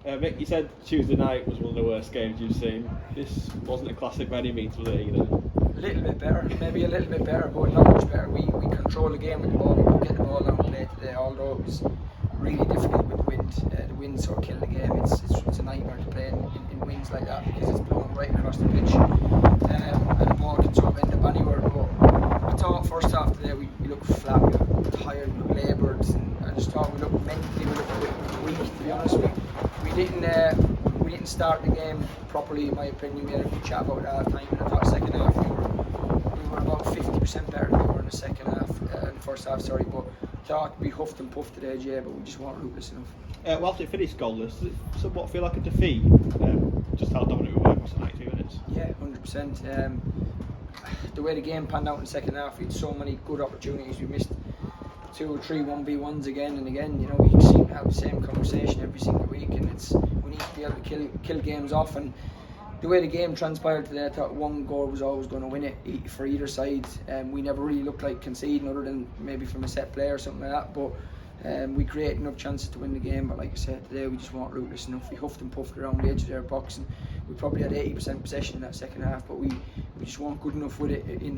Mick, you said Tuesday night was one of the worst games you've seen. This wasn't a classic by any means, was it either? A little bit better, maybe a little bit better, but not much better. We control the game with the ball, we could get the ball down play today, although it was really difficult with the wind. The wind sort of killed the game. It's a nightmare to play in winds like that because it's blowing right across the pitch. And the ball can sort of end up anywhere. But I thought first half today we looked flat, we looked tired, we looked laboured, and I just thought we looked mentally, we looked a bit weak, to be honest. We didn't start the game properly, in my opinion. We had a good chat about it at half time, and I thought second half we were about 50% better than we were in the second half, in the first half, sorry. But I thought we huffed and puffed today, Jay, but we just weren't ruthless enough. Whilst it finished goalless, does it somewhat feel like a defeat? Just how dominant we were across the 92 minutes? Yeah, 100%. The way the game panned out in the second half, we had so many good opportunities. We missed 2 or 3 1v1s again and again. You know, we seem to have the same conversation every single week, and we need to be able to kill games off. And the way the game transpired today, I thought one goal was always going to win it for either side. We never really looked like conceding, other than maybe from a set play or something like that. But we created enough chances to win the game. But like I said, today we just weren't ruthless enough. We huffed and puffed around the edge of their box, and we probably had 80% possession in that second half. But we just weren't good enough with it in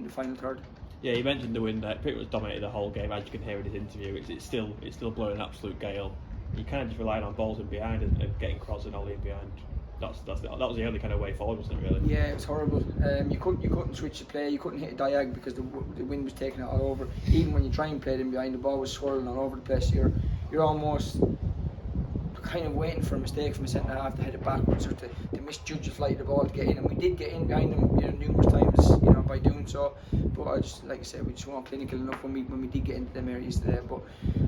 the final third. Yeah, you mentioned the wind there. Pretty much dominated the whole game, as you can hear in his interview. It's still blowing an absolute gale. You kind of just relying on balls in behind and getting Cross and Ollie in behind. That was the only kind of way forward, wasn't it, really? Yeah, it was horrible. You couldn't switch the play. You couldn't hit a diag because the wind was taking it all over. Even when you try and play it in behind, the ball was swirling all over the place. You're almost kind of waiting for a mistake from a centre half to head it backwards or to misjudge the flight of the ball to get in, and we did get in behind them, numerous times, by doing so. But like I said, we just weren't clinical enough when we did get into them areas today. But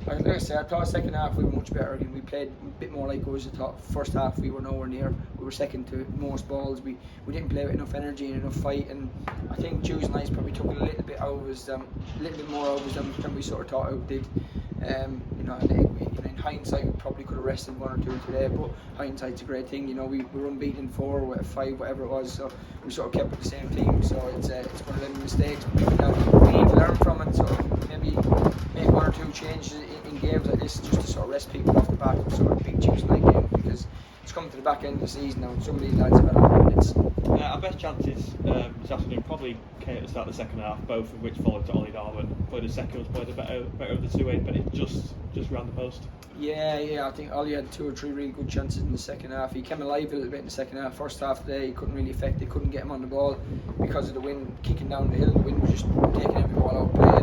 like I said, I thought second half we were much better and we played a bit more like us. I thought first half we were nowhere near. We were second to most balls. We didn't play with enough energy and enough fight, and I think Tuesday night probably took a little bit out of us, a little bit more out of us than we sort of thought it did. In hindsight, we probably could have rested 1 or 2 today, but hindsight's a great thing. We were unbeaten 4, 5, whatever it was, so we sort of kept with the same team. So it's one of them mistakes we need to learn from it. So maybe make 1 or 2 changes in games like this just to sort of rest people off the back of sort of big Tuesday night game, because it's coming to the back end of the season now, and some of these lads have had a lot of minutes. Our best chances this afternoon probably came at the start of the second half, both of which followed to Ollie Norman. Probably the second was probably the better of the 2 but it just round the post. Yeah, I think Ollie had 2 or 3 really good chances in the second half. He came alive a little bit in the second half. First half today, he couldn't really affect it, couldn't get him on the ball because of the wind kicking down the hill. The wind was just taking every ball out of play,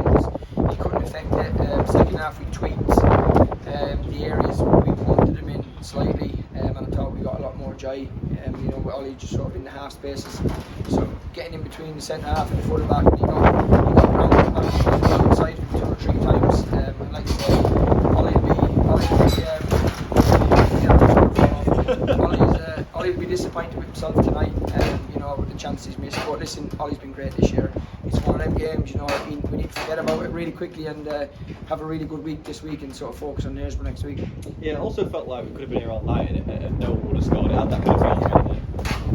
and he couldn't affect it. Second half, we tweaked the areas we wanted him in slightly, and I thought we got a lot more joy. With Ollie just sort of in the half spaces, so getting in between the centre half and the full back, and he got around the outside 2 or 3 times. And like I said, Ollie will be disappointed with himself tonight, with the chances he's missed. But listen, Ollie's been great this year. It's one of them games, we need to forget about it really quickly and have a really good week this week and sort of focus on theirs for next week. Yeah, it also felt like we could have been here all night and no one would have scored. It had that kind of feeling, didn't it?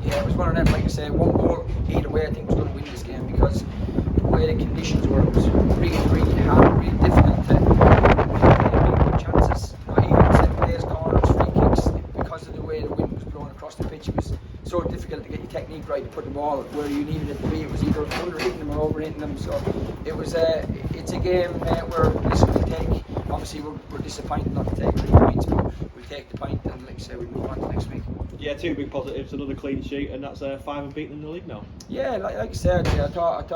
Yeah, it was one of them, like I say, 1 goal either way I think was going to win this game, because the way the conditions were, it was really, really hard, really difficult to make chances. Not even set plays, corners, free kicks, because of the way the wind was blowing across the pitch. It was so difficult to get your technique right to put the ball where you needed it to be. It was either under hitting them or over hitting them. So it's a game where we take. Obviously, we're disappointed not to take 3 points, but we'll take the point, and like I say, we'll move on to next week. Yeah, 2 big positives, another clean sheet, and that's 5 unbeaten in the league now. Yeah, like I said, I thought,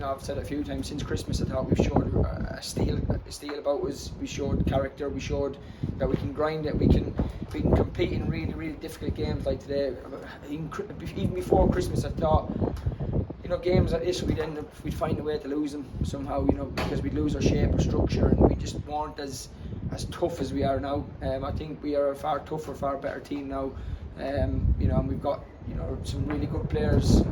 I've said it a few times since Christmas. I thought we've showed a steel about us. We showed character. We showed that we can grind it. We can compete in really, really difficult games like today. Even before Christmas, I thought, games like this, we'd find a way to lose them somehow, because we'd lose our shape, our structure, and we just weren't as tough as we are now. I think we are a far tougher, far better team now. And we've got some really good players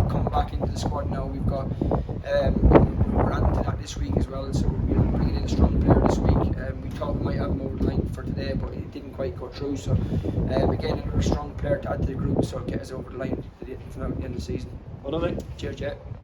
coming back into the squad now. We've got we're adding to that this week as well, so we're bringing in a strong player this week. We thought we might have him over the line for today, but it didn't quite go through. So again, another strong player to add to the group, so get us over the line at the end of the season. Well done, mate. Cheers, Jet.